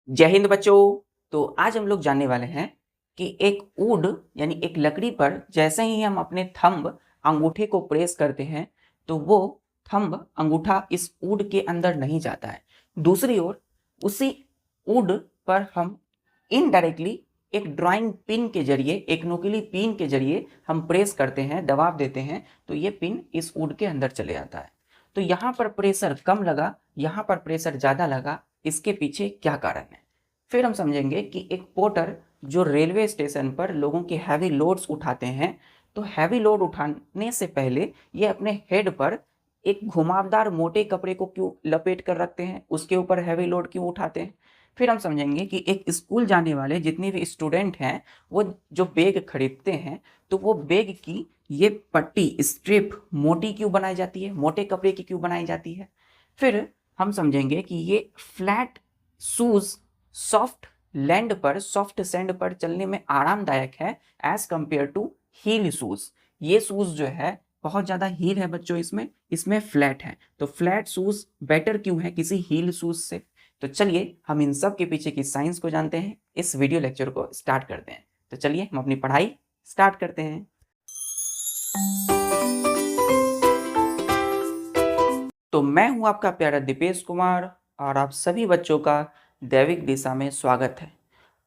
जय हिंद बच्चों। तो आज हम लोग जानने वाले हैं कि एक वुड यानी एक लकड़ी पर जैसे ही हम अपने थंब अंगूठे को प्रेस करते हैं तो वो थंब अंगूठा इस वुड के अंदर नहीं जाता है। दूसरी ओर उसी वुड पर हम इनडायरेक्टली एक ड्राइंग पिन के जरिए, एक नुकीली पिन के जरिए हम प्रेस करते हैं, दबाव देते हैं तो ये पिन इस वुड के अंदर चले जाता है। तो यहाँ पर प्रेशर कम लगा, यहाँ पर प्रेशर ज़्यादा लगा, इसके पीछे क्या कारण है। फिर हम समझेंगे कि एक पोर्टर जो रेलवे स्टेशन पर लोगों के हैवी लोड्स उठाते हैं, तो हैवी लोड उठाने से पहले ये अपने हेड पर एक घुमावदार मोटे कपड़े को क्यों लपेट कर रखते हैं, उसके ऊपर हैवी लोड क्यों उठाते हैं। फिर हम समझेंगे कि एक स्कूल जाने वाले जितने भी स्टूडेंट हैं वो जो बैग खरीदते हैं तो वो बैग की ये पट्टी स्ट्रिप मोटी क्यों बनाई जाती है, मोटे कपड़े की क्यों बनाई जाती है। फिर हम समझेंगे कि ये फ्लैट शूज सॉफ्ट लैंड पर, सॉफ्ट सैंड पर चलने में आरामदायक है as compare to heel shoes. ये शूज जो है बहुत ज़्यादा हील है बच्चों, इसमें फ्लैट है, तो फ्लैट शूज बेटर क्यों है किसी हील शूज से। तो चलिए हम इन सब के पीछे की साइंस को जानते हैं, इस वीडियो लेक्चर को स्टार्ट करते हैं। तो चलिए हम अपनी पढ़ाई स्टार्ट करते हैं। तो मैं हूं आपका प्यारा दीपेश कुमार और आप सभी बच्चों का दैविक दिशा में स्वागत है।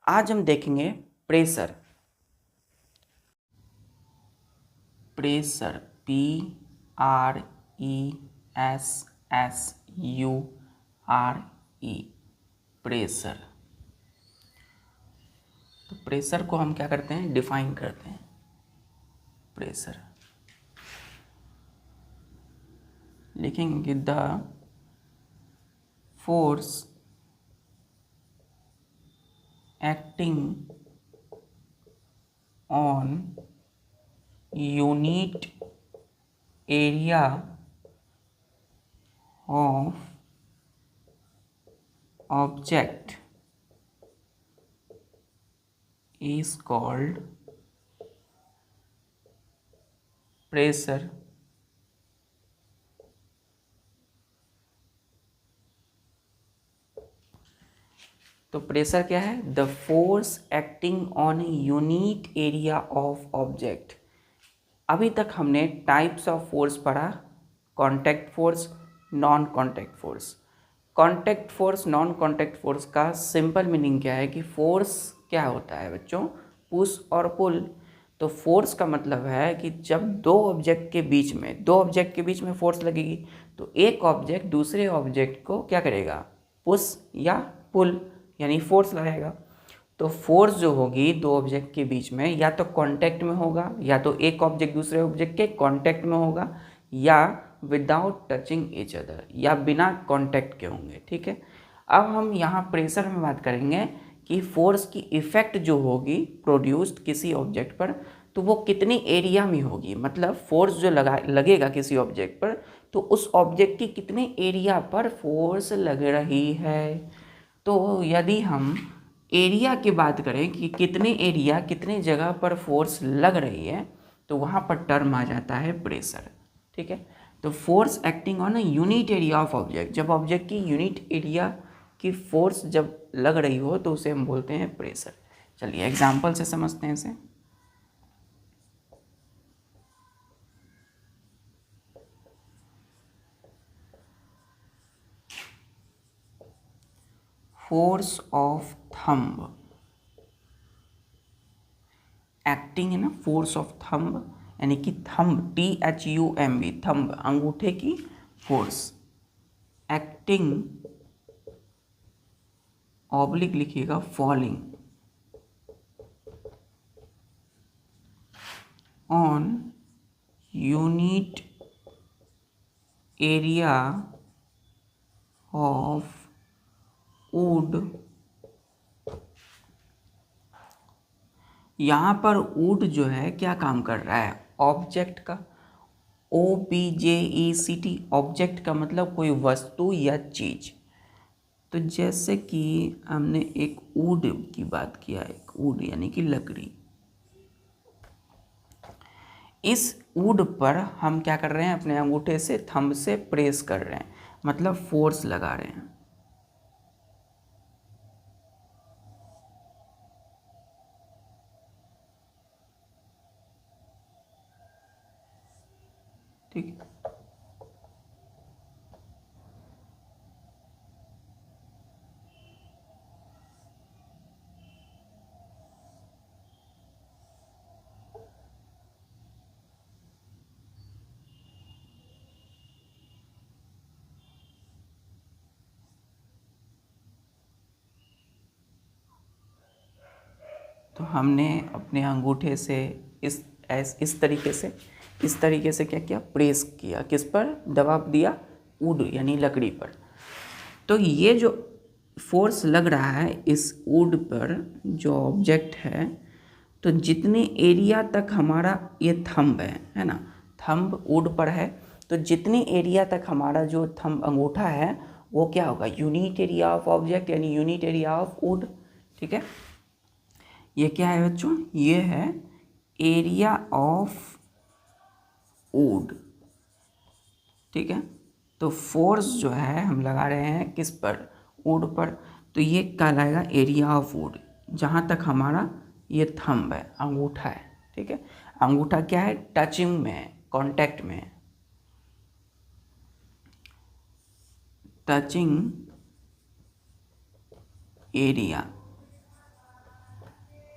आज हम देखेंगे प्रेशर। Pressure PRESSURE, pressure. तो प्रेशर को हम क्या करते हैं, डिफाइन करते हैं। प्रेशर लिखेंगे the force acting on unit area of object is called pressure। तो प्रेशर क्या है, the force acting on unique area of object. अभी तक हमने टाइप्स ऑफ फोर्स पढ़ा, contact force, non contact force. Contact force, non contact force का simple meaning क्या है कि फोर्स क्या होता है बच्चों, पुश और पुल। तो फोर्स का मतलब है कि जब दो ऑब्जेक्ट के बीच में फोर्स लगेगी तो एक ऑब्जेक्ट दूसरे ऑब्जेक्ट को क्या करेगा, पुश या पुल यानी फोर्स लगाएगा। तो फोर्स जो होगी दो ऑब्जेक्ट के बीच में या तो कांटेक्ट में होगा, या तो एक ऑब्जेक्ट दूसरे ऑब्जेक्ट के कांटेक्ट में होगा, या विदाउट टचिंग ईच अदर, या बिना कांटेक्ट के होंगे। ठीक है, अब हम यहाँ प्रेशर में बात करेंगे कि फोर्स की इफेक्ट जो होगी प्रोड्यूस्ड किसी ऑब्जेक्ट पर तो वो कितनी एरिया में होगी, मतलब फोर्स जो लगेगा किसी ऑब्जेक्ट पर तो उस ऑब्जेक्ट की कितने एरिया पर फोर्स लग रही है। तो यदि हम एरिया की बात करें कि कितने एरिया, कितने जगह पर फोर्स लग रही है, तो वहाँ पर टर्म आ जाता है प्रेशर। ठीक है, तो force acting on a unit area of object, जब ऑब्जेक्ट की यूनिट एरिया की फोर्स जब लग रही हो तो उसे हम बोलते हैं प्रेशर। चलिए एग्जाम्पल से समझते हैं इसे। फोर्स ऑफ थंब एक्टिंग है ना, फोर्स ऑफ थंब यानी कि थंब THUMB, थंब अंगूठे की फोर्स, एक्टिंग ऑब्लिक लिखिएगा falling on unit area of would. यहाँ पर वुड जो है क्या काम कर रहा है, ऑब्जेक्ट का, OBJECT, ऑब्जेक्ट का मतलब कोई वस्तु या चीज। तो जैसे कि हमने एक वुड की बात किया, एक वुड यानी कि लकड़ी, इस वुड पर हम क्या कर रहे हैं, अपने अंगूठे से थंब से प्रेस कर रहे हैं, मतलब फोर्स लगा रहे हैं। ठीक है। तो हमने अपने अंगूठे से इस तरीके से क्या किया, प्रेस किया, किस पर, दबाव दिया, वुड यानी लकड़ी पर। तो ये जो फोर्स लग रहा है इस वुड पर जो ऑब्जेक्ट है, तो जितने एरिया तक हमारा ये थंब है ना, थंब वुड पर है, तो जितने एरिया तक हमारा जो थंब अंगूठा है वो क्या होगा, यूनिट एरिया ऑफ ऑब्जेक्ट यानी यूनिट एरिया ऑफ वुड। ठीक है, ये क्या है बच्चों, ये है एरिया ऑफ वुड। ठीक है, तो फोर्स जो है हम लगा रहे हैं किस पर, वुड पर, तो ये कहलाएगा एरिया ऑफ वुड जहाँ तक हमारा ये थंब है, अंगूठा है। ठीक है, अंगूठा क्या है, टचिंग में है, कांटेक्ट में है, टचिंग एरिया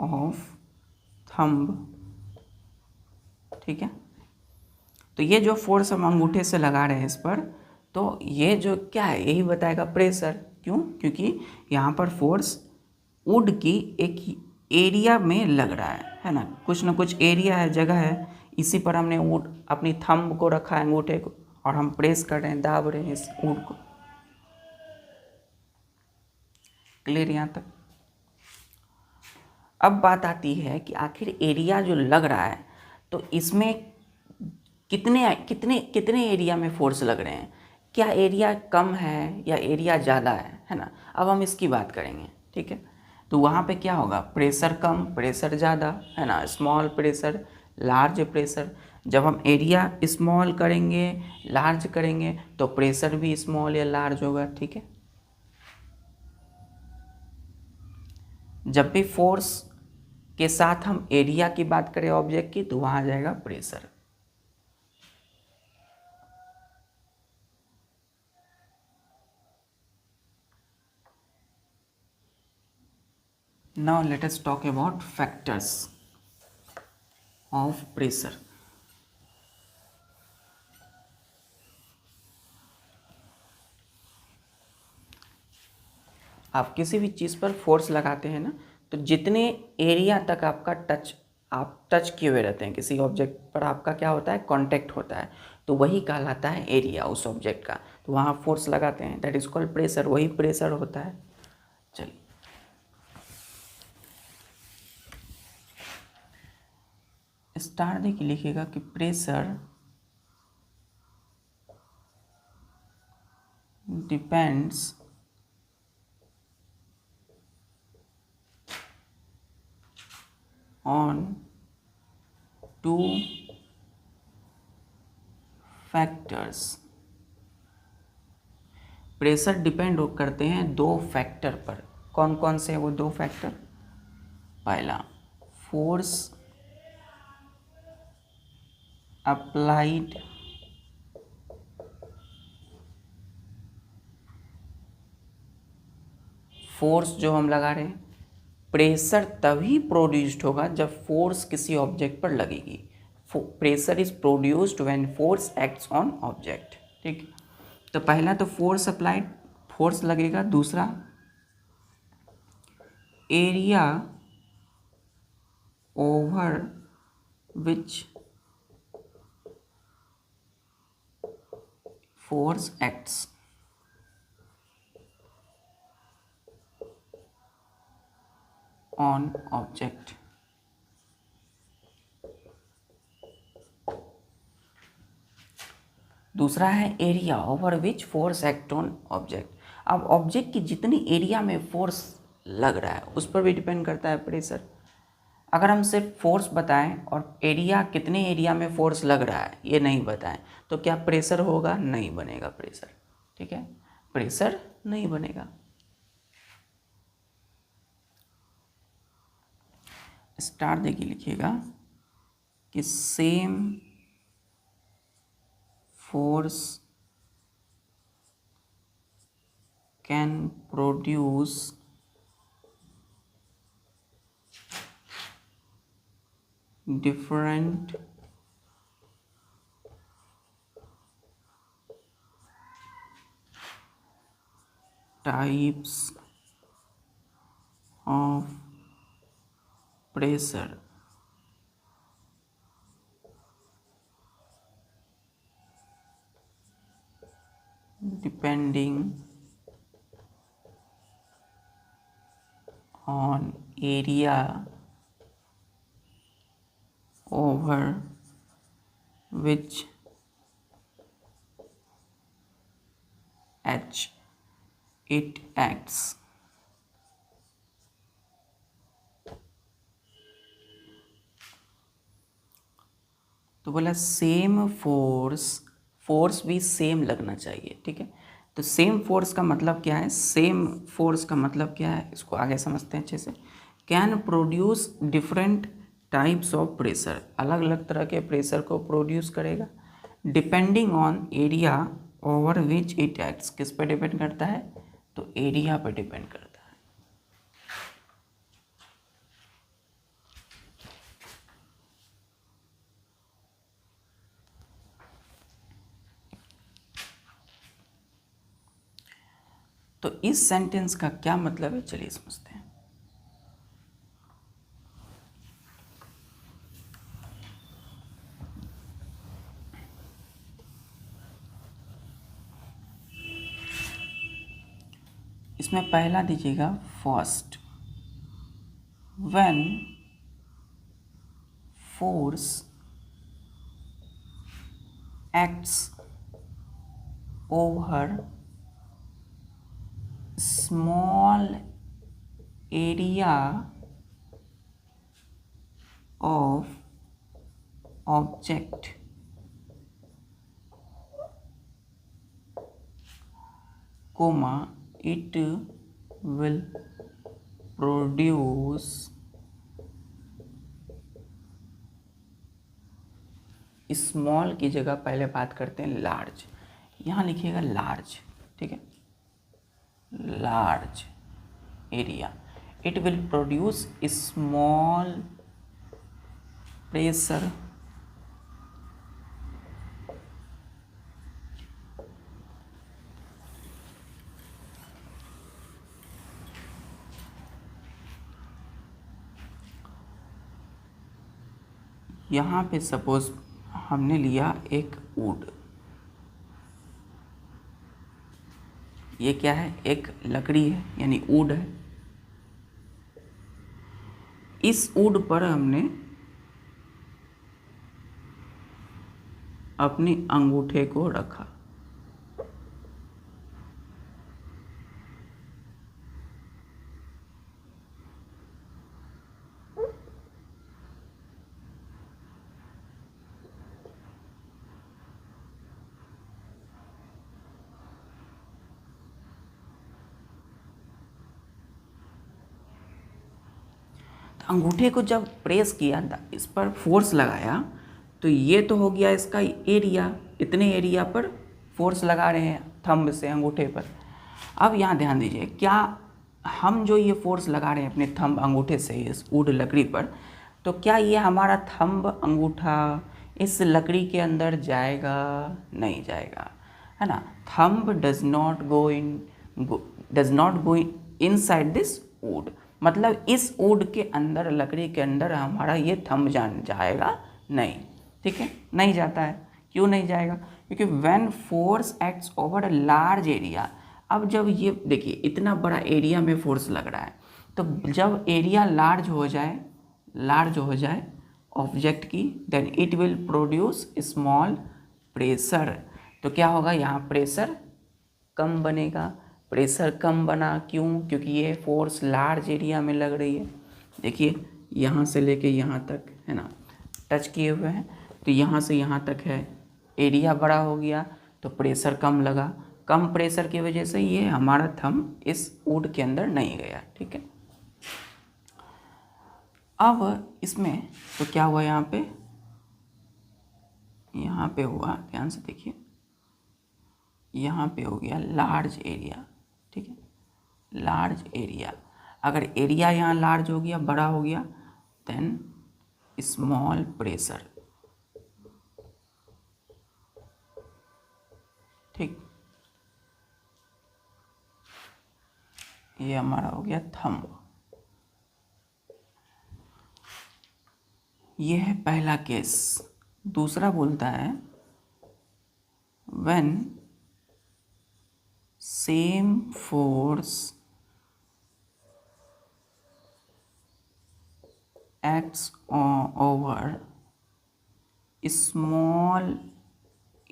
ऑफ थंब। ठीक है, तो ये जो फोर्स हम अंगूठे से लगा रहे हैं इस पर, तो ये जो क्या है, यही बताएगा प्रेशर। क्यों, क्योंकि यहाँ पर फोर्स वुड की एक एरिया में लग रहा है ना, कुछ ना कुछ एरिया है, जगह है, इसी पर हमने वुड अपनी थंब को रखा है, अंगूठे को, और हम प्रेस कर रहे हैं, दाब रहे हैं इस वुड को। क्लियर यहाँ तक। अब बात आती है कि आखिर एरिया जो लग रहा है, तो इसमें कितने कितने कितने एरिया में फोर्स लग रहे हैं, क्या एरिया कम है या एरिया ज़्यादा है ना। अब हम इसकी बात करेंगे। ठीक है, तो वहाँ पे क्या होगा, प्रेशर कम, प्रेशर ज़्यादा, है ना, स्मॉल प्रेशर, लार्ज प्रेशर। जब हम एरिया स्मॉल करेंगे, लार्ज करेंगे, तो प्रेशर भी स्मॉल या लार्ज होगा। ठीक है, जब भी फोर्स के साथ हम एरिया की बात करें ऑब्जेक्ट की, तो वहाँ आ जाएगा pressure. Now let us talk about factors of pressure. आप किसी भी चीज़ पर फोर्स लगाते हैं ना, तो जितने एरिया तक आपका आप टच किए हुए रहते हैं किसी ऑब्जेक्ट पर, आपका क्या होता है, कांटेक्ट होता है, तो वही कहलाता है एरिया उस ऑब्जेक्ट का। तो वहाँ फोर्स लगाते हैं, दैट इज कॉल्ड प्रेशर, वही प्रेशर होता है। चलिए, स्टार दे के लिखिएगा कि pressure depends on two factors. Pressure depend करते हैं दो फैक्टर पर। कौन कौन से हैं वो दो फैक्टर, पहला फोर्स अप्लाइड फोर्स जो हम लगा रहे हैं, प्रेशर तभी प्रोड्यूस्ड होगा जब फोर्स किसी ऑब्जेक्ट पर लगेगी। Pressure is produced when force acts on object. ठीक, तो पहला तो फोर्स अप्लाइड, फोर्स लगेगा। दूसरा area over which force acts. On object. दूसरा है area over which force act on object. अब ऑब्जेक्ट की जितनी एरिया में फोर्स लग रहा है उस पर भी डिपेंड करता है प्रेशर। अगर हम सिर्फ फोर्स बताएं और एरिया, कितने एरिया में फोर्स लग रहा है ये नहीं बताएं, तो क्या प्रेशर होगा, नहीं बनेगा प्रेशर। ठीक है, प्रेशर नहीं बनेगा। स्टार देखिए लिखिएगा कि same force can produce different types of pressure depending on area over which it acts. तो बोला सेम फोर्स भी सेम लगना चाहिए, ठीक है। तो सेम फोर्स का मतलब क्या है, सेम फोर्स का मतलब क्या है, इसको आगे समझते हैं अच्छे से। Can produce different types of pressure, अलग अलग तरह के प्रेशर को प्रोड्यूस करेगा। Depending on area over which it acts, किस पे डिपेंड करता है, तो एरिया पे डिपेंड करता है। तो इस सेंटेंस का क्या मतलब है, चलिए समझते हैं। इसमें पहला दीजिएगा first, when force acts over small area of object comma it will produce small की जगह पहले बात करते हैं लार्ज, यहाँ लिखिएगा लार्ज, ठीक है, large area, it will produce small pressure यहाँ पे सपोज हमने लिया एक वुड, ये क्या है, एक लकड़ी है यानी वुड है। इस वुड पर हमने अपने अंगूठे को रखा, अंगूठे को जब प्रेस किया, इस पर फोर्स लगाया, तो ये तो हो गया इसका एरिया, इतने एरिया पर फोर्स लगा रहे हैं थंब से अंगूठे पर। अब यहाँ ध्यान दीजिए, क्या हम जो ये फोर्स लगा रहे हैं अपने थंब अंगूठे से इस वुड लकड़ी पर, तो क्या ये हमारा थंब अंगूठा इस लकड़ी के अंदर जाएगा, नहीं जाएगा, है ना। Thumb does not go inside this would, मतलब इस वुड के अंदर, लकड़ी के अंदर हमारा ये थंब जाएगा नहीं, ठीक है, नहीं जाता है। क्यों नहीं जाएगा, क्योंकि when force acts over a large area, अब जब ये देखिए इतना बड़ा एरिया में फोर्स लग रहा है, तो जब एरिया लार्ज हो जाए ऑब्जेक्ट की, then it will produce small pressure. तो क्या होगा, यहाँ प्रेशर कम बनेगा, प्रेशर कम बना, क्यों, क्योंकि ये फोर्स लार्ज एरिया में लग रही है। देखिए यहाँ से लेके यहाँ तक, है ना, टच किए हुए हैं, तो यहाँ से यहाँ तक है, एरिया बड़ा हो गया तो प्रेशर कम लगा, कम प्रेशर की वजह से ये हमारा थंब इस वुड के अंदर नहीं गया, ठीक है। अब इसमें तो क्या हुआ, यहाँ पे हुआ, ध्यान से देखिए, यहाँ पे हो गया लार्ज एरिया, ठीक है, लार्ज एरिया। अगर एरिया यहाँ लार्ज हो गया, बड़ा हो गया, देन स्मॉल प्रेशर, ठीक। ये हमारा हो गया थंब। ये है पहला केस। दूसरा बोलता है when same force acts over small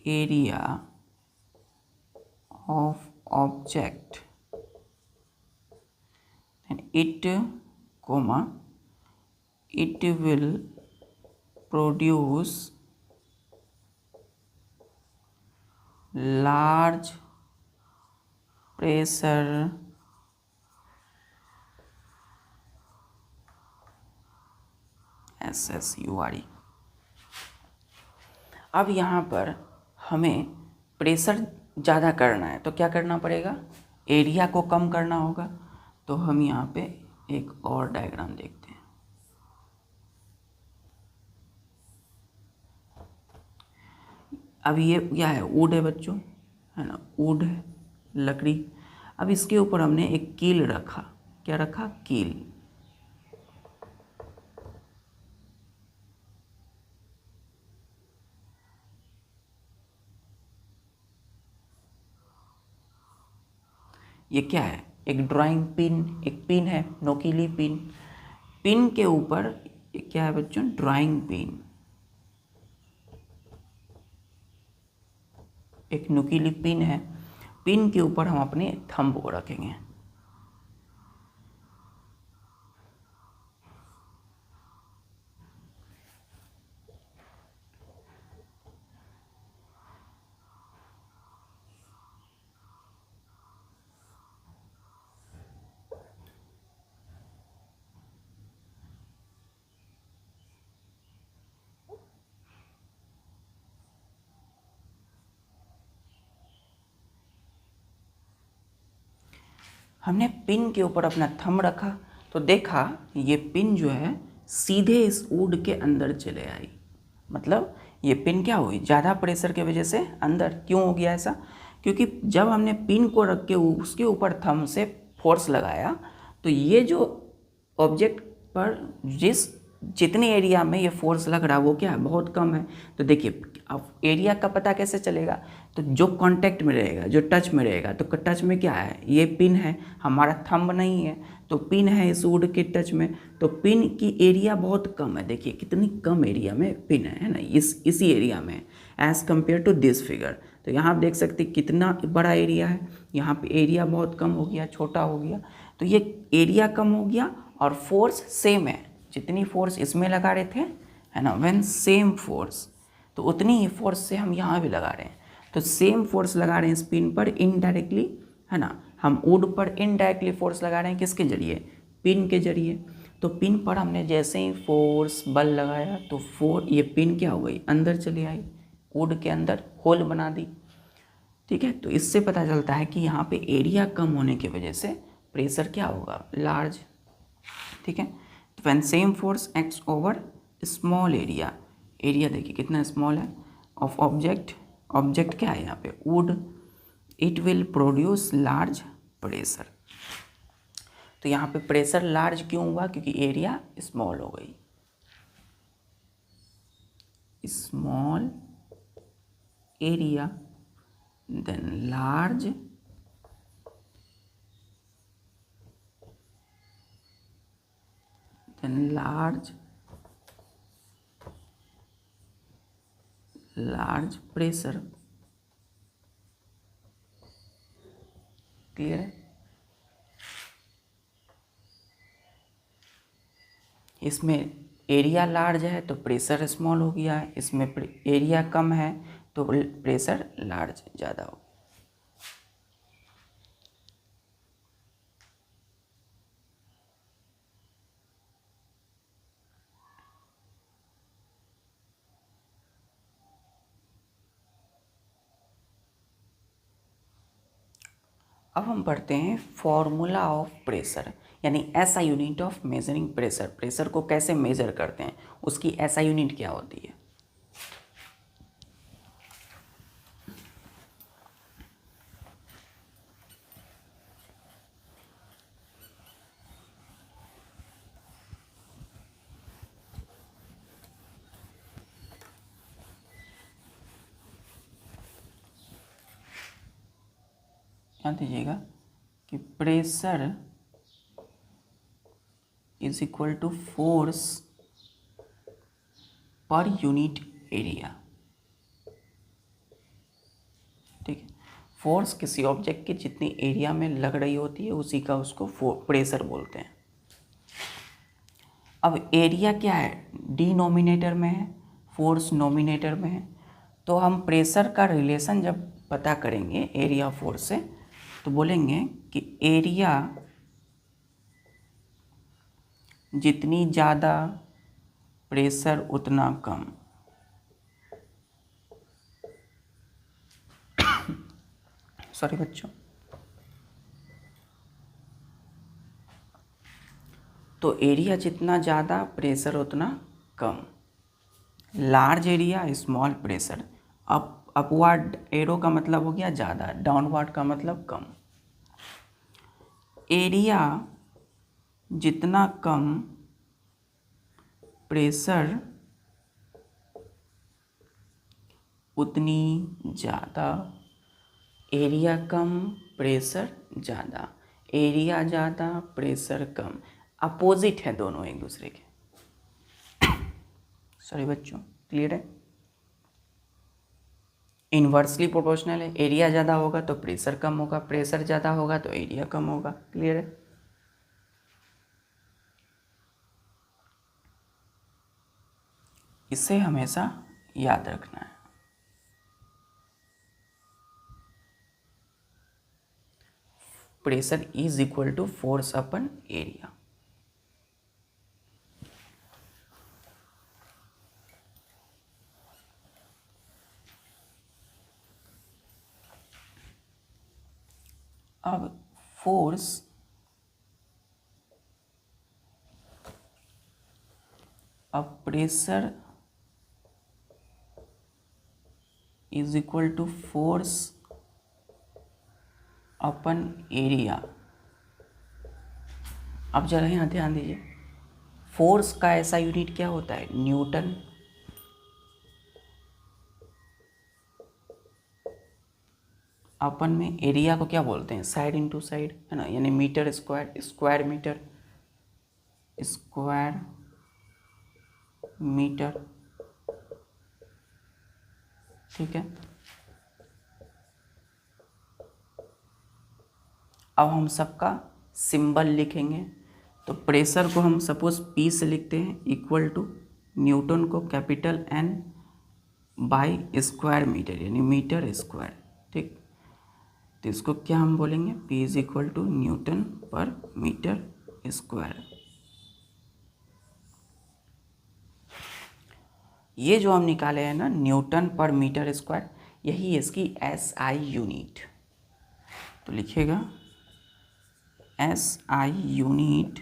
area of object, and it will produce large pressure SSURE। अब यहाँ पर हमें प्रेशर ज़्यादा करना है तो क्या करना पड़ेगा, एरिया को कम करना होगा। तो हम यहाँ पे एक और डायग्राम देखते हैं। अब ये क्या है, वुड है बच्चों, है ना, वुड है, लकड़ी। अब इसके ऊपर हमने एक कील रखा, क्या रखा, कील। ये क्या है, एक ड्राइंग पिन, एक पिन है, नोकीली पिन। पिन के ऊपर ये क्या है बच्चों, ड्राइंग पिन, एक नुकीली पिन है। पिन के ऊपर हम अपने थंब को रखेंगे। हमने पिन के ऊपर अपना थंब रखा तो देखा ये पिन जो है सीधे इस वुड के अंदर चले आई। मतलब ये पिन क्या हुई, ज़्यादा प्रेशर की वजह से अंदर। क्यों हो गया ऐसा, क्योंकि जब हमने पिन को रख के उसके ऊपर थंब से फोर्स लगाया तो ये जो ऑब्जेक्ट पर जितने एरिया में ये फोर्स लग रहा है वो क्या है, बहुत कम है। तो देखिए अब एरिया का पता कैसे चलेगा, तो जो कांटेक्ट में रहेगा, जो टच में रहेगा, तो टच में क्या है, ये पिन है, हमारा थंब नहीं है, तो पिन है इस वुड के टच में, तो पिन की एरिया बहुत कम है। देखिए कितनी कम एरिया में पिन है ना, इसी एरिया में as compare to this figure. तो यहाँ आप देख सकते कितना बड़ा एरिया है, यहाँ पे एरिया बहुत कम हो गया, छोटा हो गया। तो ये एरिया कम हो गया और फोर्स सेम है, जितनी फोर्स इसमें लगा रहे थे, है ना, व्हेन सेम फोर्स, तो उतनी ही फोर्स से हम यहाँ भी लगा रहे हैं। तो सेम फोर्स लगा रहे हैं स्पिन पर इनडायरेक्टली, है ना, हम वुड पर इनडायरेक्टली फोर्स लगा रहे हैं, किसके जरिए, पिन के जरिए। तो पिन पर हमने जैसे ही फोर्स बल लगाया तो ये पिन क्या हो गई, अंदर चली आई, वुड के अंदर होल बना दी। ठीक है, तो इससे पता चलता है कि यहाँ पे एरिया कम होने की वजह से प्रेशर क्या होगा, लार्ज। ठीक है, तो when same force acts over small area, area देखिए कितना स्मॉल है, ऑफ ऑब्जेक्ट, ऑब्जेक्ट क्या है यहाँ पे, would, it will produce large pressure. तो यहाँ पे प्रेशर लार्ज क्यों हुआ, क्योंकि एरिया स्मॉल हो गई, small area then large large pressure। Clear है, इसमें एरिया लार्ज है तो प्रेशर स्मॉल हो गया है, इसमें एरिया कम है तो प्रेशर लार्ज ज़्यादा हो गया। अब हम पढ़ते हैं फॉर्मूला ऑफ प्रेशर, यानी ऐसा unit of measuring pressure. Pressure को कैसे मेजर करते हैं, उसकी ऐसा यूनिट क्या होती है। ध्यान दीजिएगा कि pressure is equal to force per unit area. ठीक है, फोर्स किसी ऑब्जेक्ट की जितनी एरिया में लग रही होती है उसी का उसको प्रेशर बोलते हैं। अब एरिया क्या है, डिनोमिनेटर में है, फोर्स नोमिनेटर में है, तो हम प्रेशर का रिलेशन जब पता करेंगे एरिया फोर्स से तो बोलेंगे कि एरिया जितनी ज़्यादा प्रेशर उतना कम। सॉरी बच्चों, तो एरिया जितना ज़्यादा प्रेशर उतना कम। Large area small pressure. Upward arrow का मतलब हो गया ज़्यादा, डाउनवर्ड का मतलब कम। एरिया जितना कम प्रेशर उतनी ज़्यादा। एरिया कम प्रेशर ज़्यादा, एरिया ज़्यादा प्रेशर कम। अपोजिट है दोनों एक दूसरे के। सॉरी बच्चों, क्लियर है। इन्वर्सली प्रोपोर्शनल है, एरिया ज़्यादा होगा तो प्रेशर कम होगा, प्रेशर ज़्यादा होगा तो एरिया कम होगा। क्लियर है। इसे हमेशा याद रखना है। Pressure is equal to force upon area. अब फोर्स अब pressure is equal to force upon area. अब जरा यहाँ ध्यान दीजिए, फोर्स का ऐसा यूनिट क्या होता है, न्यूटन। अपन में एरिया को क्या बोलते हैं, साइड इनटू साइड, है ना, यानी metre square, square metre, square metre. ठीक है। अब हम सबका सिंबल लिखेंगे। तो प्रेशर को हम सपोज P से लिखते हैं इक्वल टू न्यूटन को capital N by square metre, यानी मीटर स्क्वायर। ठीक, तो इसको क्या हम बोलेंगे, P is equal to newton per metre square. ये जो हम निकाले हैं ना न्यूटन पर मीटर स्क्वायर, यही इसकी SI यूनिट। तो लिखिएगा SI unit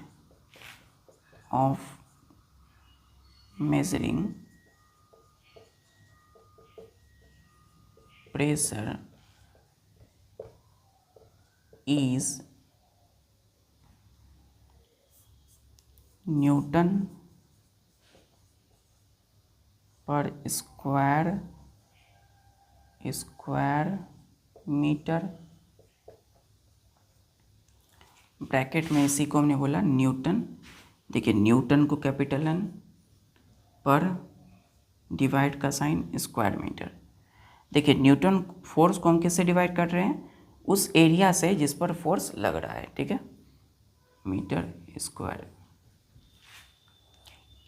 of measuring pressure is Newton per square metre. Bracket में इसी को हमने बोला न्यूटन। देखिए न्यूटन को कैपिटल N पर डिवाइड का साइन स्क्वायर मीटर। देखिए न्यूटन फोर्स को हम किससे डिवाइड कर रहे हैं, उस एरिया से जिस पर फोर्स लग रहा है। ठीक है, metre square.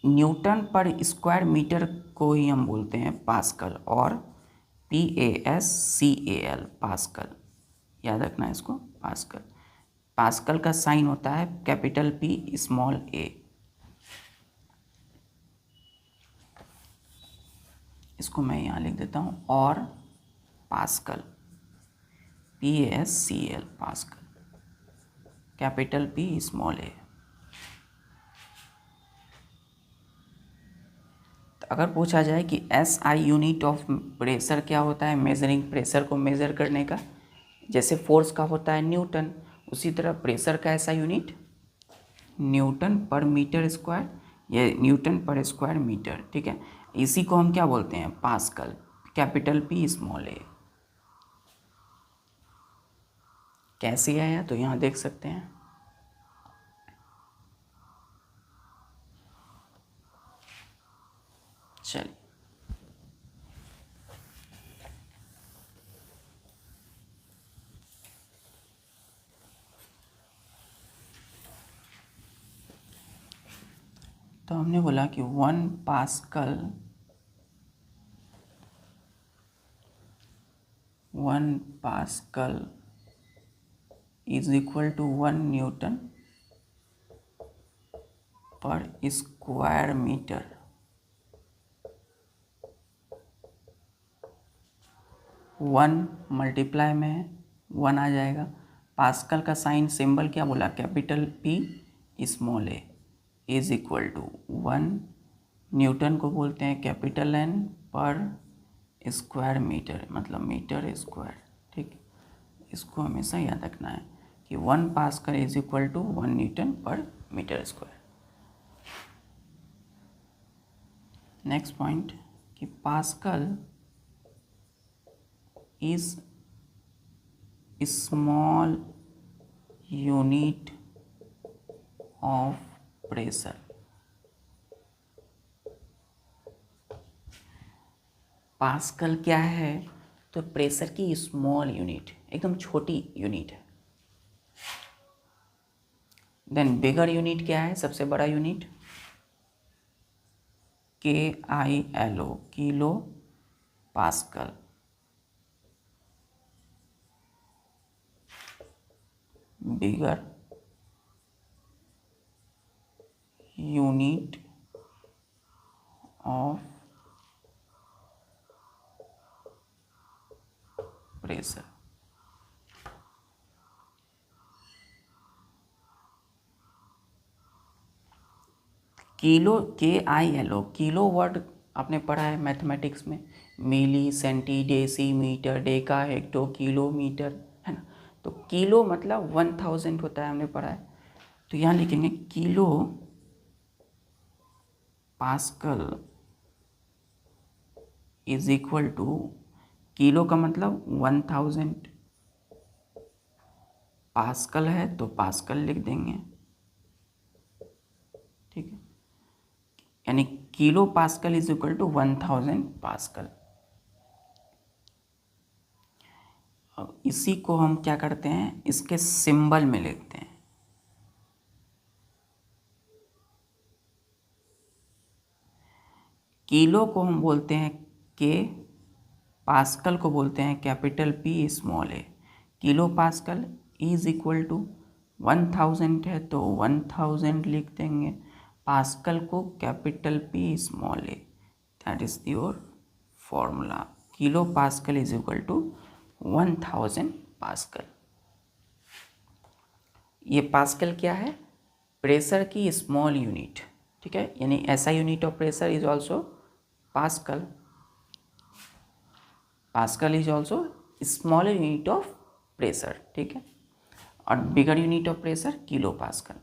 Newton per square metre को ही हम बोलते हैं पास्कल, और PASCAL, पास्कल। याद रखना है इसको, पास्कल। पास्कल का साइन होता है कैपिटल P स्मॉल a। इसको मैं यहाँ लिख देता हूँ, और pascal PSCL pascal, capital P small a। तो अगर पूछा जाए कि SI यूनिट ऑफ प्रेशर क्या होता है, मेजरिंग प्रेशर को मेजर करने का, जैसे फोर्स का होता है न्यूटन, उसी तरह प्रेशर का ऐसा unit Newton per metre square, ये न्यूटन पर स्क्वायर मीटर, ठीक है। इसी को हम क्या बोलते हैं, pascal, capital P small a। कैसे आया तो यहाँ देख सकते हैं। चलिए, तो हमने बोला कि 1 pascal is equal to 1 newton per square metre. One multiply में है, 1 आ जाएगा। पास्कल का साइन सिंबल क्या बोला, capital P small a is equal to 1 newton को बोलते हैं capital N per square metre, मतलब मीटर स्क्वायर, ठीक। इसको हमेशा याद रखना है कि 1 pascal is equal to 1 newton per metre square. Next point कि pascal is small unit of pressure. Pascal क्या है, तो प्रेशर की स्मॉल यूनिट, एकदम छोटी यूनिट है। देन बिगर यूनिट क्या है, सबसे बड़ा unit KILO, kilo pascal. Bigger unit of pressure. Kilo, KILO, kilo word आपने पढ़ा है मैथमेटिक्स में, milli, centi, deci, metre, deca, hecto, kilometre, है ना। तो किलो मतलब 1000 होता है, हमने पढ़ा है। तो यहाँ लिखेंगे kilo pascal is equal to, kilo का मतलब 1000, पास्कल है तो पास्कल लिख देंगे, ठीक है। यानी kilo pascal is equal to 1000 pascal. अब इसी को हम क्या करते हैं, इसके सिंबल में लिखते हैं। किलो को हम बोलते हैं के, पास्कल को बोलते हैं capital P small a। Kilo pascal is equal to 1000 है तो 1000 लिख देंगे, पास्कल को capital P small a। That is your formula, kilo pascal is equal to 1000 pascal. ये पास्कल क्या है, प्रेशर की स्मॉल यूनिट, ठीक है। यानी ऐसा unit of pressure is also pascal. Pascal is also smaller unit of pressure, ठीक है। और बिगर unit of pressure kilo pascal.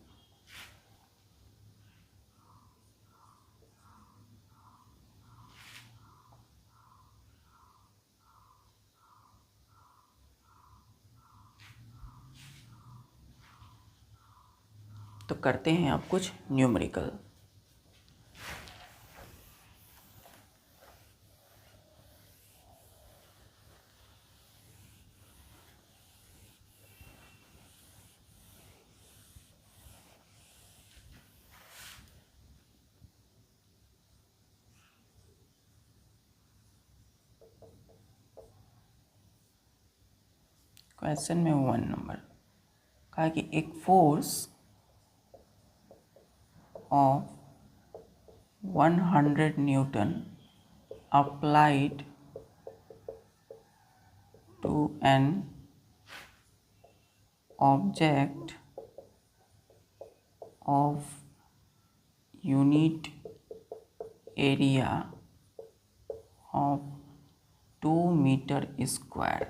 तो करते हैं अब कुछ न्यूमेरिकल। क्वेश्चन में 1 नंबर कहा कि एक force of 100 newton applied to an object of unit area of 2 metre square,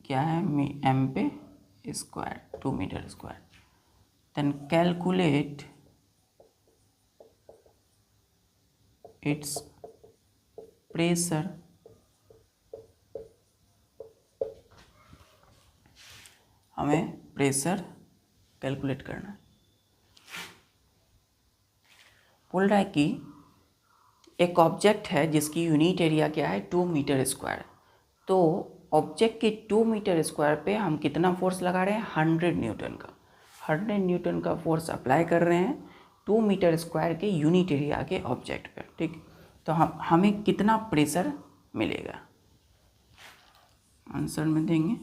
क्या है एम पे square, 2 metre square. Then calculate its pressure, हमें प्रेशर कैलकुलेट करना है। बोल रहा है कि एक ऑब्जेक्ट है जिसकी यूनिट एरिया क्या है 2 मीटर स्क्वायर, तो ऑब्जेक्ट के 2 मीटर स्क्वायर पे हम कितना फोर्स लगा रहे हैं, 100 न्यूटन का। 100 न्यूटन का फोर्स अप्लाई कर रहे हैं 2 मीटर स्क्वायर के यूनिट एरिया के ऑब्जेक्ट पर, ठीक। तो हमें कितना प्रेशर मिलेगा, आंसर में देंगे।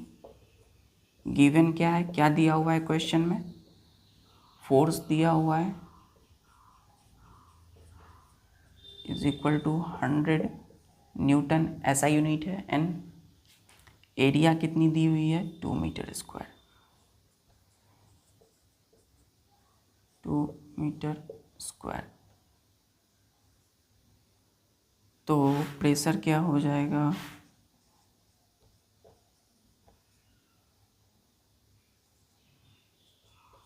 गिवन क्या है, क्या दिया हुआ है क्वेश्चन में, फोर्स दिया हुआ है इज इक्वल टू 100 न्यूटन, ऐसा यूनिट है, एन एरिया कितनी दी हुई है 2 मीटर स्क्वायर, 2 मीटर स्क्वायर। तो प्रेशर क्या हो जाएगा,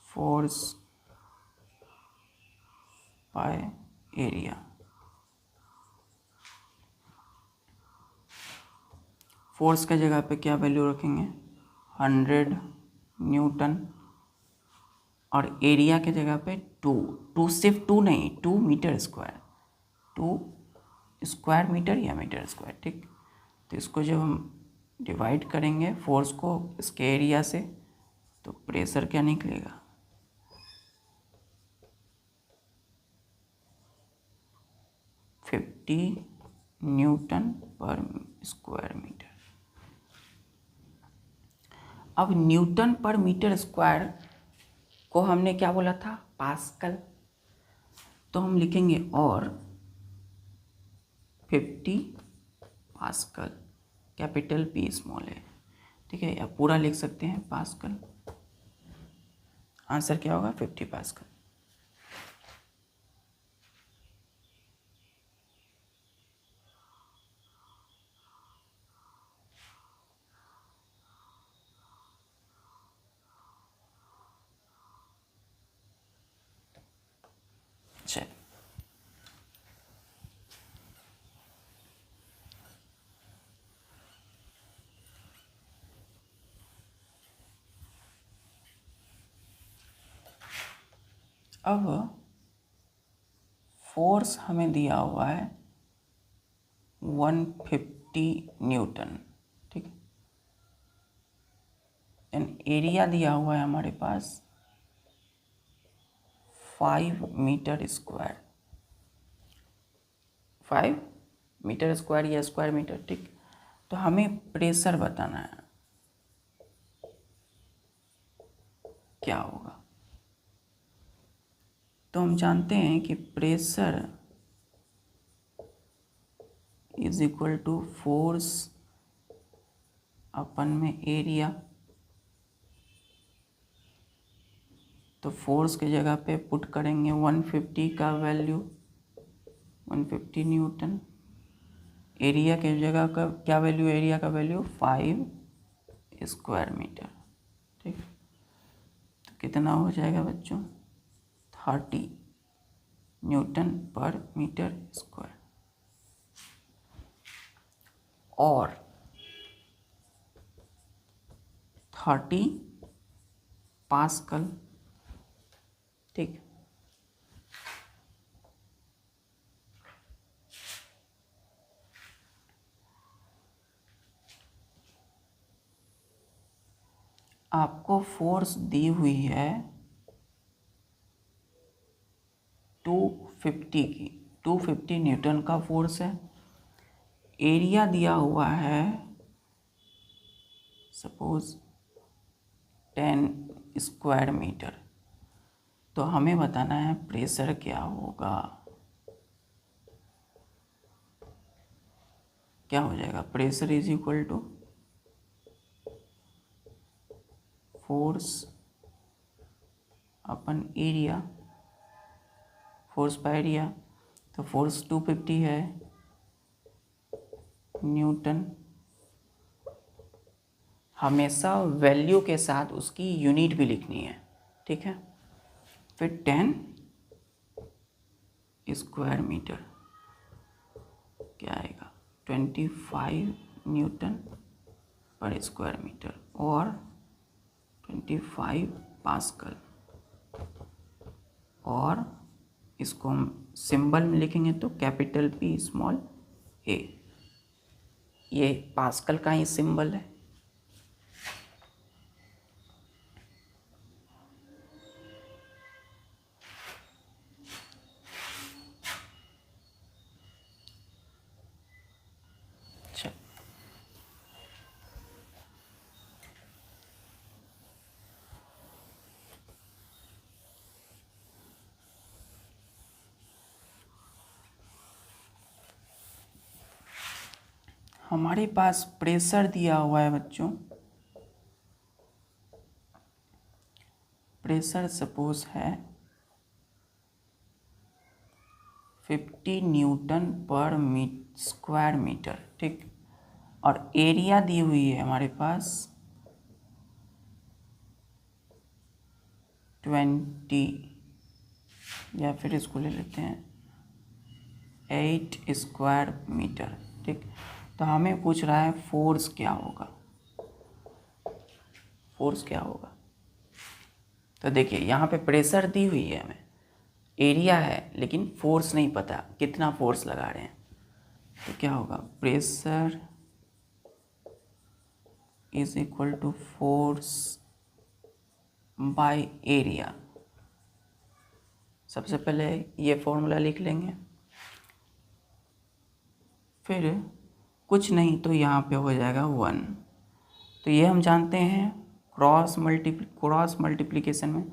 फोर्स बाय एरिया। फोर्स का जगह पे क्या वैल्यू रखेंगे, 100 न्यूटन, और एरिया के जगह पे 2 सिर्फ 2 नहीं, 2 मीटर स्क्वायर, 2 स्क्वायर मीटर या मीटर स्क्वायर, ठीक। तो इसको जब हम डिवाइड करेंगे फोर्स को इसके एरिया से, तो प्रेशर क्या निकलेगा, 50 न्यूटन पर स्क्वायर मीटर। अब न्यूटन पर मीटर स्क्वायर को हमने क्या बोला था, पास्कल, तो हम लिखेंगे और 50 पास्कल, कैपिटल पी स्मॉल है, ठीक है, या पूरा लिख सकते हैं पास्कल। आंसर क्या होगा, 50 पास्कल। चल अब फोर्स हमें दिया हुआ है 150 न्यूटन, ठीक है, एंड एरिया दिया हुआ है हमारे पास 5 मीटर स्क्वायर, 5 मीटर स्क्वायर या स्क्वायर मीटर, ठीक। तो हमें प्रेशर बताना है क्या होगा। तो हम जानते हैं कि pressure is equal to force upon में एरिया। तो फोर्स की जगह पे पुट करेंगे 150 का वैल्यू, 150 न्यूटन। एरिया के जगह का क्या वैल्यू, एरिया का वैल्यू 5 स्क्वायर मीटर, ठीक। तो कितना हो जाएगा बच्चों, 30 न्यूटन पर मीटर स्क्वायर। और 30 पास्कल, ठीक। आपको फोर्स दी हुई है 250 की, 250 न्यूटन का फोर्स है। एरिया दिया हुआ है सपोज 10 स्क्वायर मीटर। तो हमें बताना है प्रेशर क्या होगा, क्या हो जाएगा, pressure is equal to force upon area, force by area, तो फोर्स 250 है न्यूटन। हमेशा वैल्यू के साथ उसकी यूनिट भी लिखनी है, ठीक है। फिर 10 स्क्वायर मीटर क्या आएगा, 25 न्यूटन पर स्क्वायर मीटर और 25 पास्कल। और इसको हम सिंबल में लिखेंगे तो कैपिटल P स्मॉल a, ये पास्कल का ही सिंबल है। अच्छा, हमारे पास प्रेशर दिया हुआ है बच्चों। प्रेशर सपोज है 50 न्यूटन पर स्क्वायर मीटर, ठीक। और एरिया दी हुई है हमारे पास 20, या फिर इसको ले लेते हैं 8 स्क्वायर मीटर, ठीक। तो हमें पूछ रहा है फोर्स क्या होगा, फोर्स क्या होगा। तो देखिए यहाँ पे प्रेशर दी हुई है, हमें एरिया है लेकिन फोर्स नहीं पता कितना फोर्स लगा रहे हैं। तो क्या होगा, pressure is equal to force by area. सबसे पहले ये फॉर्मूला लिख लेंगे, फिर कुछ नहीं तो यहाँ पे हो जाएगा 1। तो ये हम जानते हैं क्रॉस मल्टीप्लिकेशन में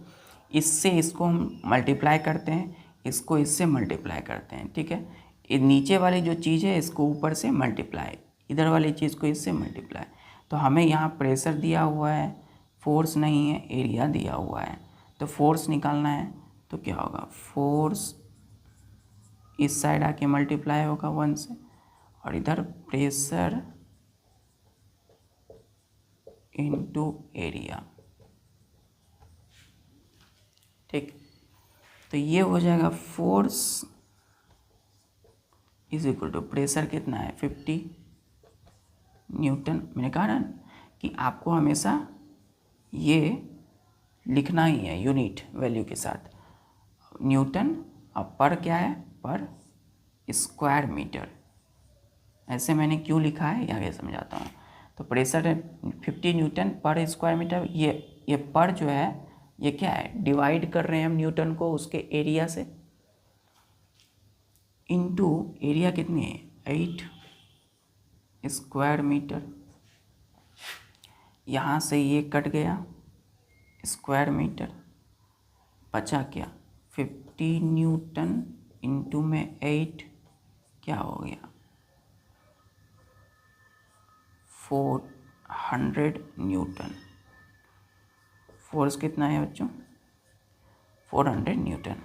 इससे इसको हम मल्टीप्लाई करते हैं, इसको इससे मल्टीप्लाई करते हैं, ठीक है। ये नीचे वाली जो चीज़ है इसको ऊपर से मल्टीप्लाई, इधर वाली चीज़ को इससे मल्टीप्लाई। तो हमें यहाँ प्रेशर दिया हुआ है, फोर्स नहीं है, एरिया दिया हुआ है। तो फोर्स निकालना है तो क्या होगा, फोर्स इस साइड आके मल्टीप्लाई होगा 1 से, और इधर प्रेशर इनटू एरिया, ठीक। तो ये हो जाएगा force is equal to pressure कितना है 50 न्यूटन। मैंने कहा ना कि आपको हमेशा ये लिखना ही है यूनिट वैल्यू के साथ, न्यूटन। अब पर क्या है, पर स्क्वायर मीटर। ऐसे मैंने क्यों लिखा है ये आगे समझाता हूँ। तो प्रेशर है 50 न्यूटन पर स्क्वायर मीटर। ये पर जो है ये क्या है, डिवाइड कर रहे हैं हम न्यूटन को उसके एरिया से, इनटू एरिया कितनी है 8 स्क्वायर मीटर। यहाँ से ये कट गया स्क्वायर मीटर, बचा क्या 50 न्यूटन इंटू में 8 क्या हो गया 400 न्यूटन। फोर्स कितना है बच्चों 400 न्यूटन।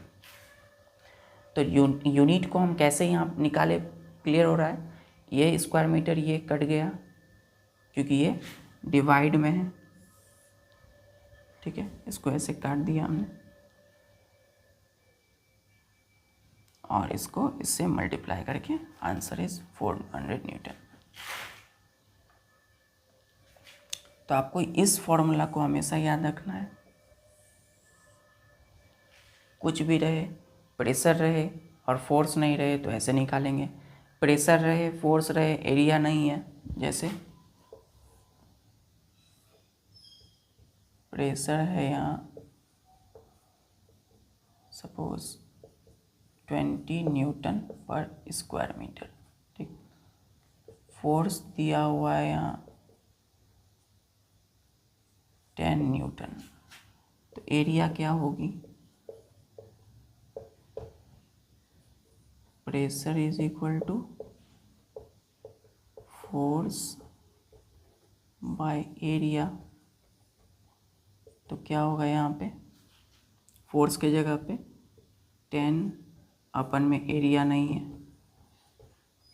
तो यूनिट को हम कैसे यहाँ निकाले, क्लियर हो रहा है। ये स्क्वायर मीटर ये कट गया क्योंकि ये डिवाइड में है, ठीक है। इसको ऐसे काट दिया हमने और इसको इससे मल्टीप्लाई करके आंसर इज 400 न्यूटन। तो आपको इस फॉर्मूला को हमेशा याद रखना है, कुछ भी रहे, प्रेशर रहे और फोर्स नहीं रहे तो ऐसे निकालेंगे, प्रेशर रहे फोर्स रहे एरिया नहीं है, जैसे प्रेशर है यहाँ suppose 20 Newton per square metre, ठीक। फोर्स दिया हुआ है यहाँ 10 न्यूटन। तो एरिया क्या होगी, pressure is equal to force by area तो क्या होगा यहाँ पे, फोर्स के जगह पे 10 अपन में एरिया नहीं है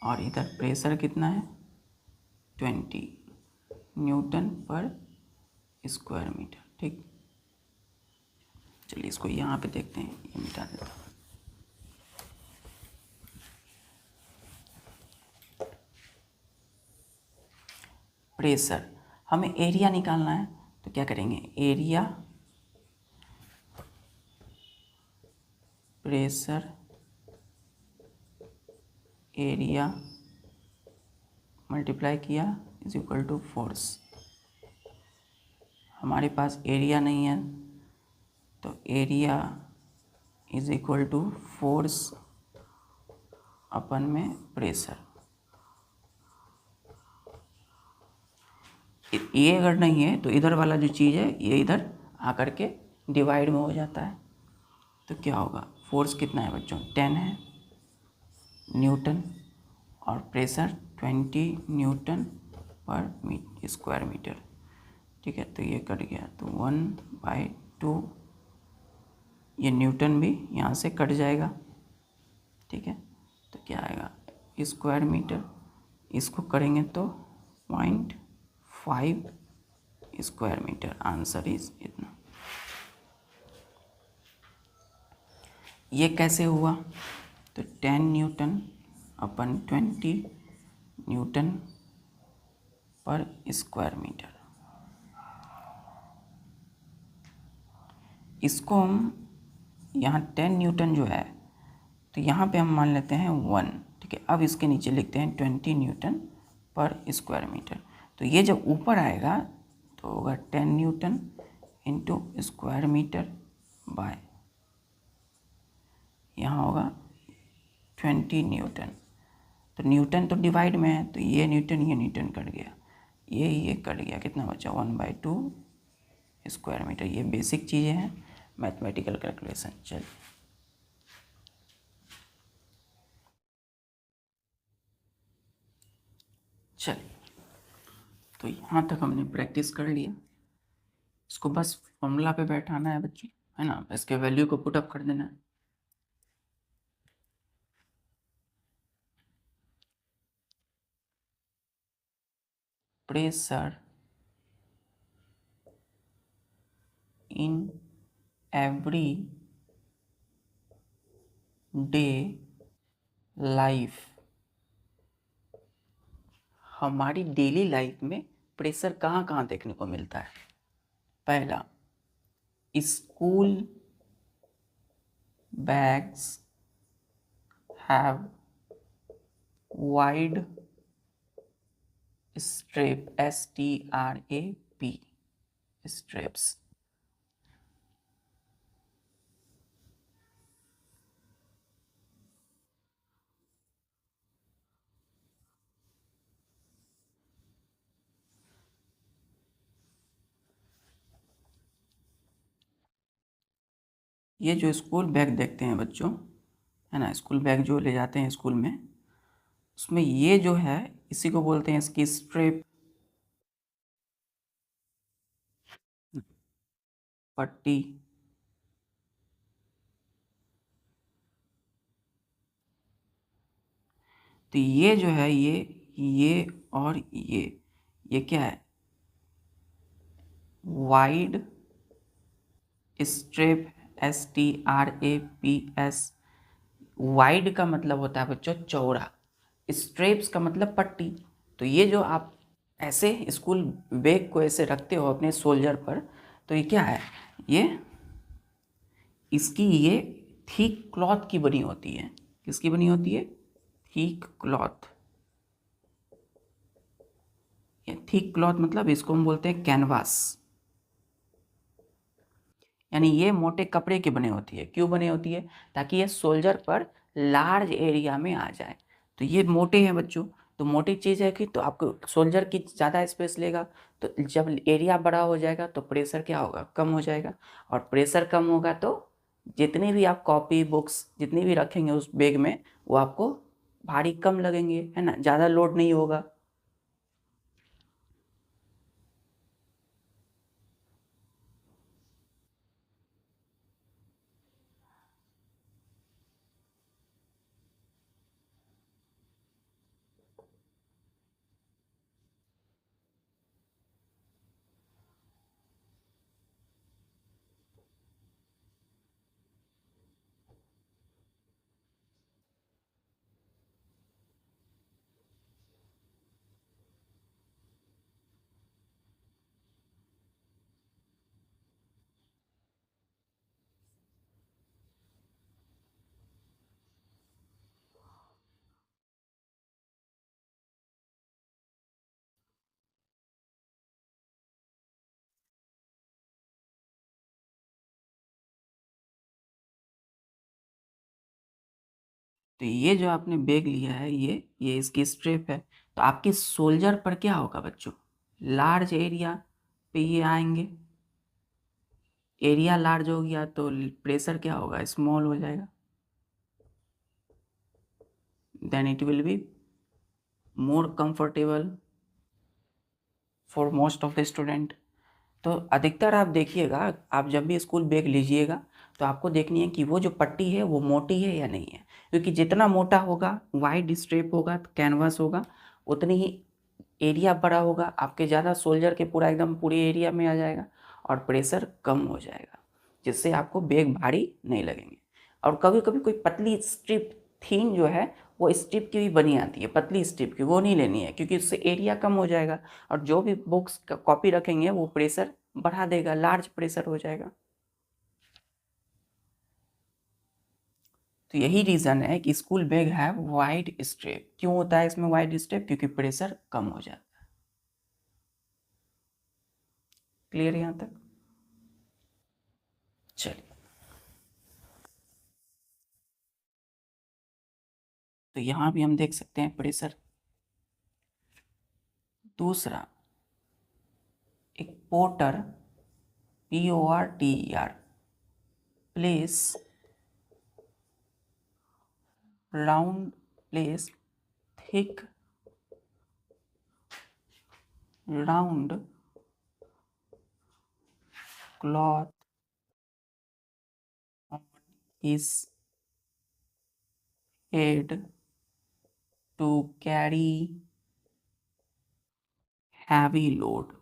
और इधर प्रेशर कितना है 20 न्यूटन पर स्क्वायर मीटर। ठीक, चलिए इसको यहाँ पे देखते हैं, ये मिटा देता हूँ। प्रेशर, हमें एरिया निकालना है तो क्या करेंगे, एरिया प्रेशर एरिया मल्टीप्लाई किया इज इक्वल टू फोर्स। हमारे पास एरिया नहीं है तो area is equal to force upon में प्रेशर। ये अगर नहीं है तो इधर वाला जो चीज़ है ये इधर आकर के डिवाइड में हो जाता है। तो क्या होगा, फोर्स कितना है बच्चों 10 है न्यूटन और pressure 20 Newton per square metre. ठीक है, तो ये कट गया तो 1/2, ये न्यूटन भी यहाँ से कट जाएगा। ठीक है, तो क्या आएगा स्क्वायर मीटर, इसको करेंगे तो 0.5 स्क्वायर मीटर। आंसर इज इतना। ये कैसे हुआ, तो 10 न्यूटन अपन 20 न्यूटन पर स्क्वायर मीटर। इसको हम यहाँ 10 न्यूटन जो है तो यहाँ पे हम मान लेते हैं 1। ठीक है, अब इसके नीचे लिखते हैं 20 न्यूटन पर स्क्वायर मीटर। तो ये जब ऊपर आएगा तो होगा 10 newton into square metre by, यहाँ होगा 20 न्यूटन। तो न्यूटन तो डिवाइड में है तो ये न्यूटन कट गया, ये कट गया, कितना बचा 1/2 स्क्वायर मीटर। ये बेसिक चीज़ें हैं मैथमेटिकल कैलकुलेशन। चलिए तो यहाँ तक हमने प्रैक्टिस कर लिया, इसको बस फॉर्मूला पे बैठाना है बच्चों, है ना, इसके वैल्यू को पुटअप कर देना है। Pressure in everyday life, हमारी डेली लाइफ में प्रेशर कहाँ कहाँ देखने को मिलता है। पहला, school bags have wide strap, STRAP straps. ये जो स्कूल बैग देखते हैं बच्चों, है ना, स्कूल बैग जो ले जाते हैं स्कूल में, उसमें ये जो है इसी को बोलते हैं इसकी स्ट्रिप, पट्टी। तो ये जो है ये और ये क्या है, वाइड स्ट्रिप, STRAPS। वाइड का मतलब होता है बच्चों चौड़ा, स्ट्रेप्स का मतलब पट्टी। तो ये जो आप ऐसे स्कूल बैग को ऐसे रखते हो अपने शोल्डर पर, तो ये क्या है, ये इसकी ये थिक क्लॉथ की बनी होती है। किसकी बनी होती है, थिक क्लॉथ। ये थिक क्लॉथ मतलब इसको हम बोलते हैं कैनवास, यानी ये मोटे कपड़े की बनी होती है। क्यों बनी होती है, ताकि ये सोल्जर पर लार्ज एरिया में आ जाए। तो ये मोटे हैं बच्चों, तो मोटी चीज़ है कि तो आपको सोल्जर की ज़्यादा स्पेस लेगा, तो जब एरिया बड़ा हो जाएगा तो प्रेशर क्या होगा, कम हो जाएगा। और प्रेशर कम होगा तो जितनी भी आप कॉपी बुक्स जितनी भी रखेंगे उस बैग में वो आपको भारी कम लगेंगे, है ना, ज़्यादा लोड नहीं होगा। तो ये जो आपने बैग लिया है, ये इसकी स्ट्रिप है। तो आपके सोल्जर पर क्या होगा बच्चों? लार्ज एरिया पे ये आएंगे। एरिया लार्ज हो गया तो प्रेशर क्या होगा? स्मॉल हो जाएगा। Then it will be more comfortable for most of the student. तो अधिकतर आप देखिएगा, आप जब भी स्कूल बैग लीजिएगा तो आपको देखनी है कि वो जो पट्टी है वो मोटी है या नहीं है, क्योंकि जितना मोटा होगा, वाइड स्ट्रिप होगा, कैनवास होगा, उतनी ही एरिया बड़ा होगा, आपके ज़्यादा सोल्जर के पूरा एकदम पूरे एरिया में आ जाएगा और प्रेशर कम हो जाएगा, जिससे आपको बैग भारी नहीं लगेंगे। और कभी कभी कोई पतली स्ट्रिप थीन जो है वो स्ट्रिप की भी बनी आती है, पतली स्ट्रिप की, वो नहीं लेनी है, क्योंकि उससे एरिया कम हो जाएगा और जो भी बुक्स का कॉपी रखेंगे वो प्रेशर बढ़ा देगा, लार्ज प्रेशर हो जाएगा। तो यही रीज़न है कि स्कूल बैग है वाइड स्ट्रिप। क्यों होता है इसमें वाइड स्ट्रिप? क्योंकि प्रेशर कम हो जाता है। क्लियर यहाँ तक? चलिए, तो यहाँ भी हम देख सकते हैं प्रेशर। दूसरा, एक porter, PORTER, place round place thick round cloth on his head to carry heavy load.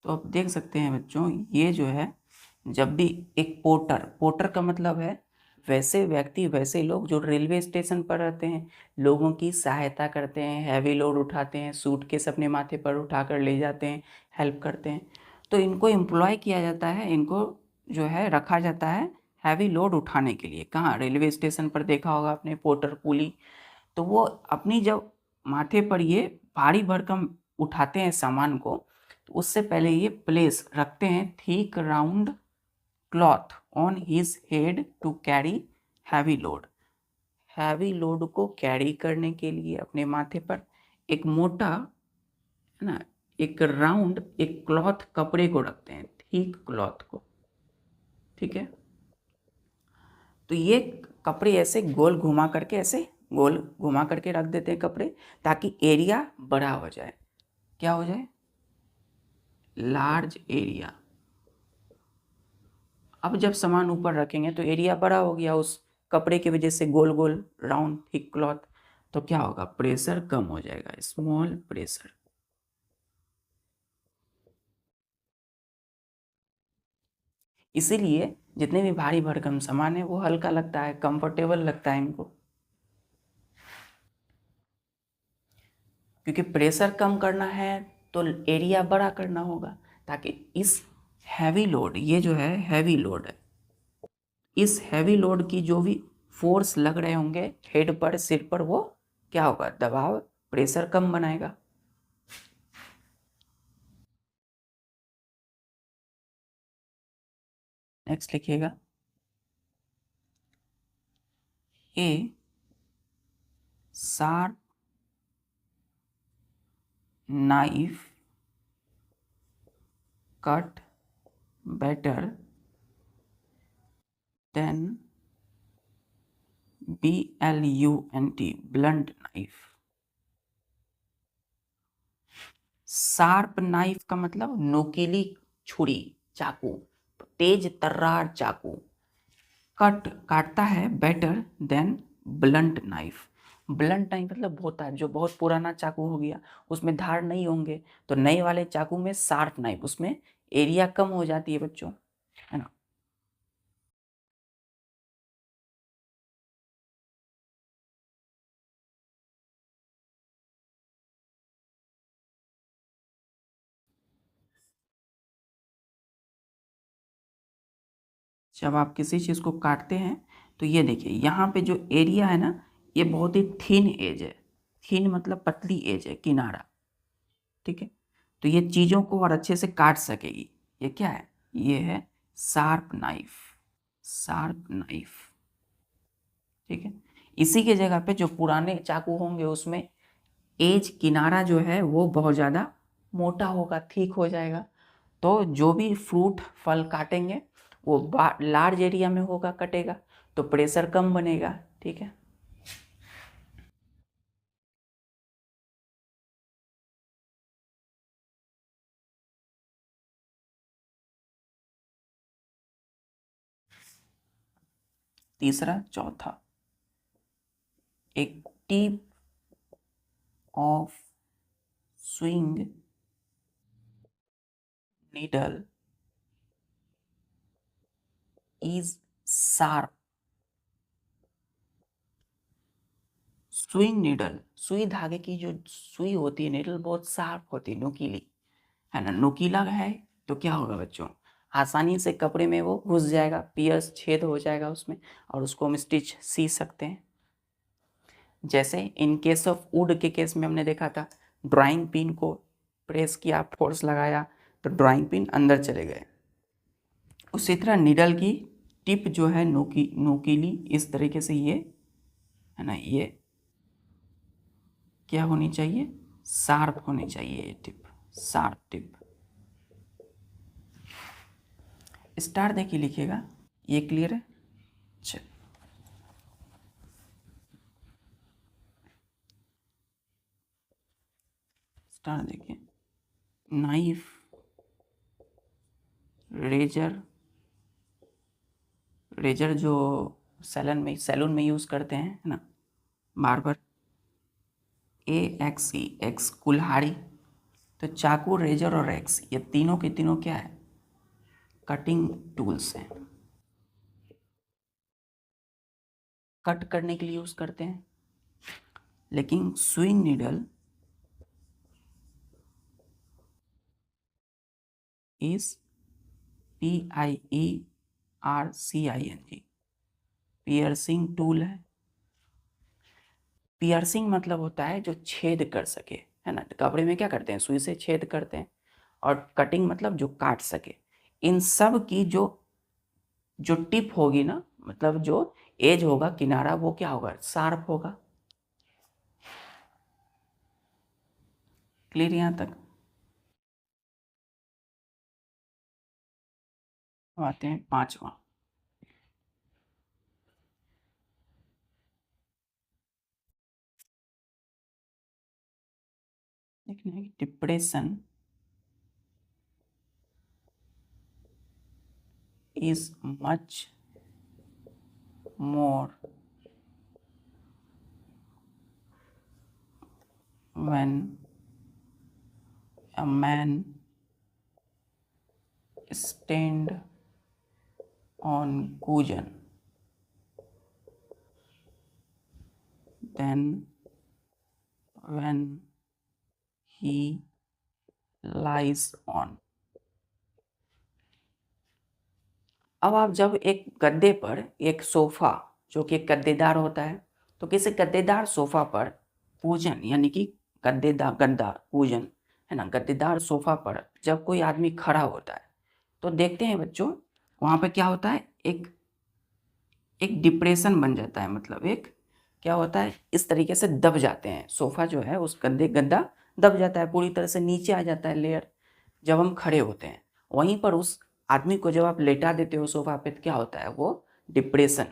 तो आप देख सकते हैं बच्चों, ये जो है, जब भी एक पोर्टर, पोर्टर का मतलब है वैसे व्यक्ति, वैसे लोग जो रेलवे स्टेशन पर रहते हैं, लोगों की सहायता करते हैं, हैवी लोड उठाते हैं, सूटकेस अपने माथे पर उठाकर ले जाते हैं, हेल्प करते हैं। तो इनको एम्प्लॉय किया जाता है, इनको जो है रखा जाता है हैवी लोड उठाने के लिए। कहाँ? रेलवे स्टेशन पर देखा होगा आपने पोर्टर पुली। तो वो अपनी जब माथे पर ये भारी भरकम उठाते हैं सामान को, तो उससे पहले ये प्लेस रखते हैं thick round cloth on his head to carry heavy load. Heavy load को कैरी करने के लिए अपने माथे पर एक मोटा, है ना, एक राउंड एक क्लॉथ कपड़े को रखते हैं, थिक क्लॉथ को। ठीक है? तो ये कपड़े ऐसे गोल घुमा करके, ऐसे गोल घुमा करके रख देते हैं कपड़े, ताकि एरिया बड़ा हो जाए। क्या हो जाए? Large area. अब जब सामान ऊपर रखेंगे तो एरिया बड़ा हो गया उस कपड़े की वजह से, गोल गोल राउंड थिक क्लॉथ। तो क्या होगा? प्रेशर कम हो जाएगा, स्मॉल प्रेशर। इसीलिए जितने भी भारी भरकम सामान है वो हल्का लगता है, कंफर्टेबल लगता है इनको, क्योंकि प्रेशर कम करना है तो एरिया बड़ा करना होगा, ताकि इस हैवी लोड, ये जो है हैवी लोड है, इस हैवी लोड की जो भी फोर्स लग रहे होंगे हेड पर, सिर पर, वो क्या होगा? दबाव, प्रेशर कम बनाएगा। नेक्स्ट लिखिएगा, a sharp knife cut better than BLUNT blunt knife. Sharp knife का मतलब नोकीली छुरी, चाकू, तेज तर्रार चाकू। काटता है better than blunt knife. Blunt knife मतलब होता है जो बहुत पुराना चाकू हो गया, उसमें धार नहीं होंगे, तो नए वाले चाकू में शार्प नाइफ, उसमें एरिया कम हो जाती है बच्चों, है ना। जब आप किसी चीज़ को काटते हैं तो ये देखिए यहाँ पे जो एरिया है ना, ये बहुत ही थिन एज है। थिन मतलब पतली एज है, किनारा, ठीक है। तो ये चीज़ों को और अच्छे से काट सकेगी। ये क्या है? ये है शार्प नाइफ। शार्प नाइफ, ठीक है। इसी के जगह पे जो पुराने चाकू होंगे उसमें एज, किनारा जो है वो बहुत ज़्यादा मोटा होगा, ठीक हो जाएगा। तो जो भी फ्रूट फल काटेंगे वो लार्ज एरिया में होगा, कटेगा, तो प्रेशर कम बनेगा, ठीक है। तीसरा, चौथा, एक tip of swing needle is sharp. Swing needle, सुई धागे की जो सुई होती है, नीडल बहुत शार्प होती है, नुकीली, है ना। नुकीला है तो क्या होगा बच्चों, आसानी से कपड़े में वो घुस जाएगा, पियर्स, छेद हो जाएगा उसमें, और उसको हम स्टिच सी सकते हैं। जैसे इन केस ऑफ वुड के केस में हमने देखा था, ड्राइंग पिन को प्रेस किया, फोर्स लगाया तो ड्राइंग पिन अंदर चले गए। उसी तरह नीडल की टिप जो है नोकीली, इस तरीके से ये, है ना, ये क्या होनी चाहिए, शार्प होनी चाहिए ये टिप, शार्प टिप। स्टार देखिए लिखिएगा, ये क्लियर है। चल, स्टार देखिए, नाइफ, रेजर, रेजर जो सैलून में यूज़ करते हैं, है ना, बार्बर। AXE, एक्स कुल्हाड़ी। तो चाकू, रेजर और एक्स, ये तीनों के तीनों क्या है, कटिंग टूल्स हैं, कट करने के लिए यूज़ करते हैं। लेकिन swing needle is PIERCING, piercing tool है। पियर्सिंग मतलब होता है जो छेद कर सके, है ना। कपड़े में क्या करते हैं, सुई से छेद करते हैं। और कटिंग मतलब जो काट सके। इन सब की जो जो टिप होगी ना, मतलब जो एज होगा, किनारा, वो क्या होगा, शार्प होगा। क्लियर यहाँ तक? अब आते हैं पांचवा। देखना, depression is much more when a man stand on cushion than when he lies on। अब आप जब एक गद्दे पर, एक सोफा जो कि गद्देदार होता है, तो किसी गद्देदार सोफा पर पूजन, यानी कि गद्देदार, गद्दा पूजन, है ना, गद्देदार सोफा पर जब कोई आदमी खड़ा होता है तो देखते हैं बच्चों, वहाँ पे क्या होता है, एक एक डिप्रेशन बन जाता है। मतलब एक क्या होता है, इस तरीके से दब जाते हैं, सोफा जो है उस गद्दा दब जाता है, पूरी तरह से नीचे आ जाता है लेयर, जब हम खड़े होते हैं। वहीं पर उस आदमी को जब आप लेटा देते हो सोफा पे तो क्या होता है, वो डिप्रेशन।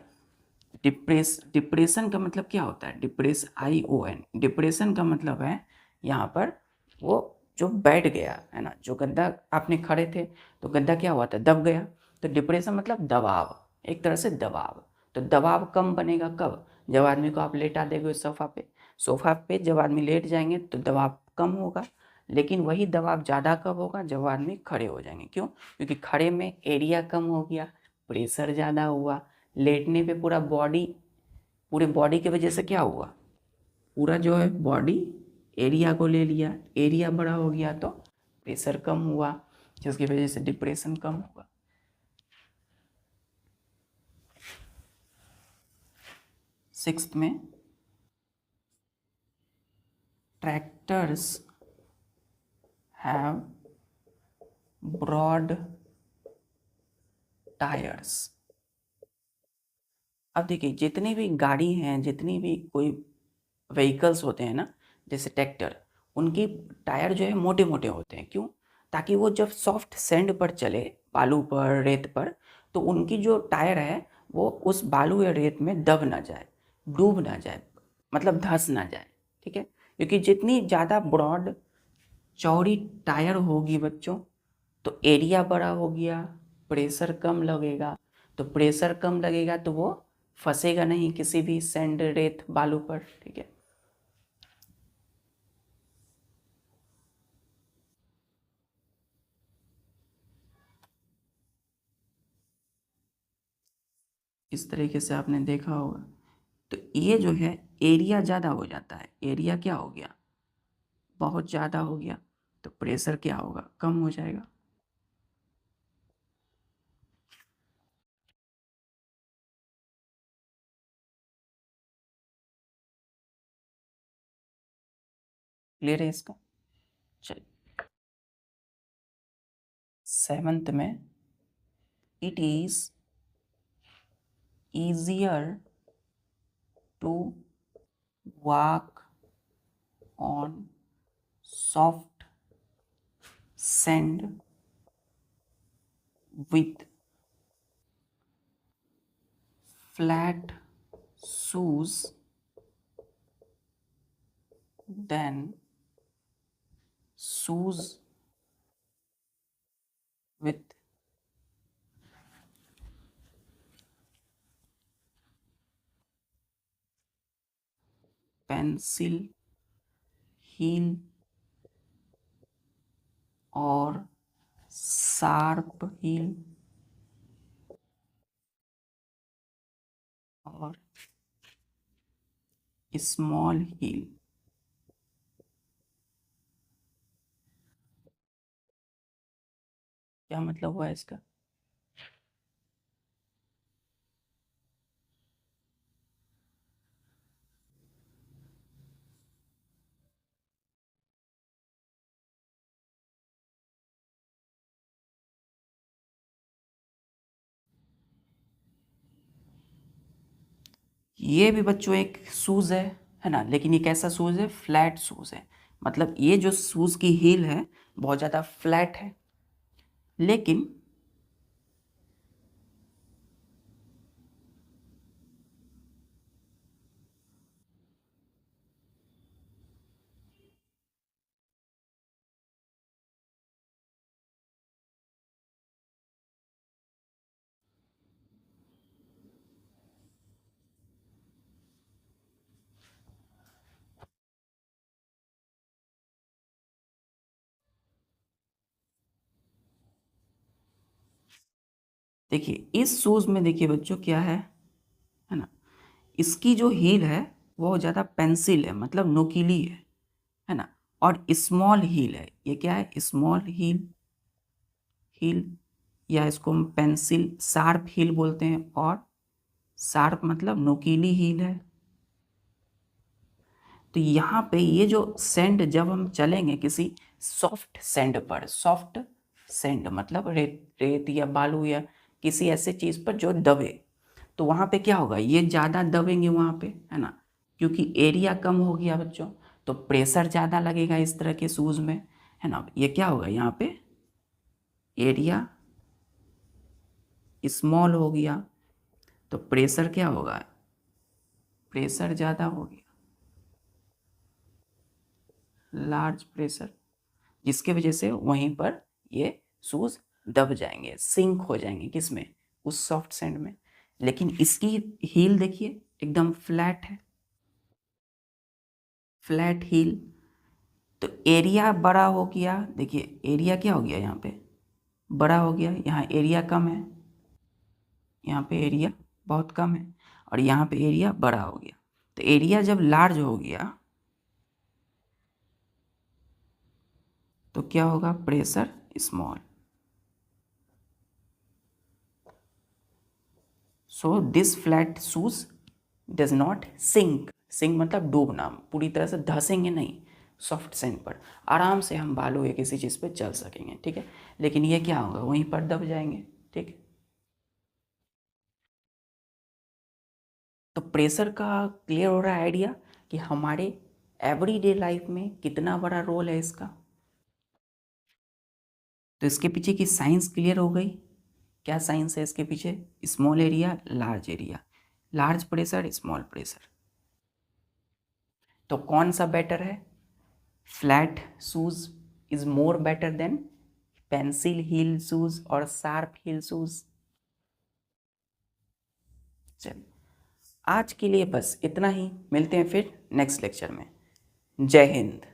डिप्रेशन का मतलब क्या होता है? ION। डिप्रेशन का मतलब है यहाँ पर वो जो बैठ गया है ना, जो गद्दा आपने खड़े थे तो गद्दा क्या हुआ था? दब गया। तो डिप्रेशन मतलब दबाव, एक तरह से दबाव। तो दबाव कम बनेगा कब? जब आदमी को आप लेटा देंगे सोफा पे जब आदमी लेट जाएंगे तो दबाव कम होगा। लेकिन वही दबाव ज़्यादा कब होगा? जब आदमी खड़े हो जाएंगे। क्यों? क्योंकि खड़े में एरिया कम हो गया, प्रेशर ज़्यादा हुआ। लेटने पे पूरे बॉडी की वजह से क्या हुआ? पूरा जो है बॉडी एरिया को ले लिया, एरिया बड़ा हो गया तो प्रेशर कम हुआ, जिसकी वजह से डिप्रेशन कम हुआ। सिक्स्थ में, ट्रैक्टर्स हैव ब्रॉड टायर्स। अब देखिए, जितनी भी गाड़ी हैं, जितनी भी कोई व्हीकल्स होते हैं ना, जैसे ट्रैक्टर, उनकी टायर जो है मोटे मोटे होते हैं। क्यों? ताकि वो जब सॉफ्ट सैंड पर चले, बालू पर, रेत पर, तो उनकी जो टायर है वो उस बालू या रेत में दब ना जाए, डूब ना जाए, मतलब धंस ना जाए। ठीक है? क्योंकि जितनी ज़्यादा ब्रॉड चौड़ी टायर होगी बच्चों, तो एरिया बड़ा हो गया, प्रेशर कम लगेगा। तो प्रेशर कम लगेगा तो वो फंसेगा नहीं किसी भी सैंड, रेत, बालू पर। ठीक है? इस तरीके से आपने देखा होगा। तो ये जो है एरिया ज़्यादा हो जाता है, एरिया क्या हो गया? बहुत ज़्यादा हो गया, तो प्रेशर क्या होगा? कम हो जाएगा। क्लियर है इसका? चलिए, सेवंथ में, it is easier to walk on soft sand with flat shoes than shoes with pencil heel और sharp heel और small heel। क्या मतलब हुआ इसका? ये भी बच्चों एक शूज़ है ना, लेकिन ये कैसा शूज़ है? फ्लैट शूज़ है। मतलब ये जो शूज़ की हील है बहुत ज़्यादा फ्लैट है। लेकिन देखिए, इस शूज़ में देखिए बच्चों क्या है ना, इसकी जो हील है वो ज़्यादा पेंसिल है, मतलब नुकीली है ना। और स्मॉल हील है, ये क्या है? स्मॉल हील, हील, या इसको हम पेंसिल शार्प हील बोलते हैं। और शार्प मतलब नुकीली हील है। तो यहाँ पे ये जो सैंड, जब हम चलेंगे किसी सॉफ्ट सैंड पर, सॉफ्ट सैंड मतलब रेत या बालू या किसी ऐसे चीज़ पर जो दबे, तो वहाँ पे क्या होगा? ये ज़्यादा दबेंगे वहाँ पे, है ना, क्योंकि एरिया कम हो गया बच्चों। तो प्रेशर ज़्यादा लगेगा इस तरह के शूज़ में, है ना। ये क्या होगा? यहाँ पे एरिया स्मॉल हो गया, तो प्रेशर क्या होगा, प्रेशर ज़्यादा हो गया, लार्ज प्रेशर, जिसके वजह से वहीं पर ये शूज़ दब जाएंगे, सिंक हो जाएंगे, किसमें, उस सॉफ्ट सैंड में। लेकिन इसकी हील देखिए एकदम फ्लैट है, फ्लैट हील, तो एरिया बड़ा हो गया। देखिए एरिया क्या हो गया, यहाँ पे बड़ा हो गया, यहाँ एरिया कम है, यहाँ पे एरिया बहुत कम है, और यहाँ पे एरिया बड़ा हो गया। तो एरिया जब लार्ज हो गया तो क्या होगा, pressure small. So this flat shoes does not sink, sink मतलब डूबना, पूरी तरह से धंसेंगे नहीं, सॉफ्ट सैंड पर आराम से हम बालू या किसी चीज़ पे चल सकेंगे, ठीक है। लेकिन ये क्या होगा, वहीं पर दब जाएंगे, ठीक है। तो प्रेशर का क्लियर हो रहा है आइडिया कि हमारे एवरीडे लाइफ में कितना बड़ा रोल है इसका। तो इसके पीछे की साइंस क्लियर हो गई, क्या साइंस है इसके पीछे, small area large area, large pressure small pressure. तो कौन सा बेटर है, flat shoes is more better than pencil heel shoes और शार्प हील शूज। चलिए आज के लिए बस इतना ही, मिलते हैं फिर नेक्स्ट लेक्चर में। जय हिंद।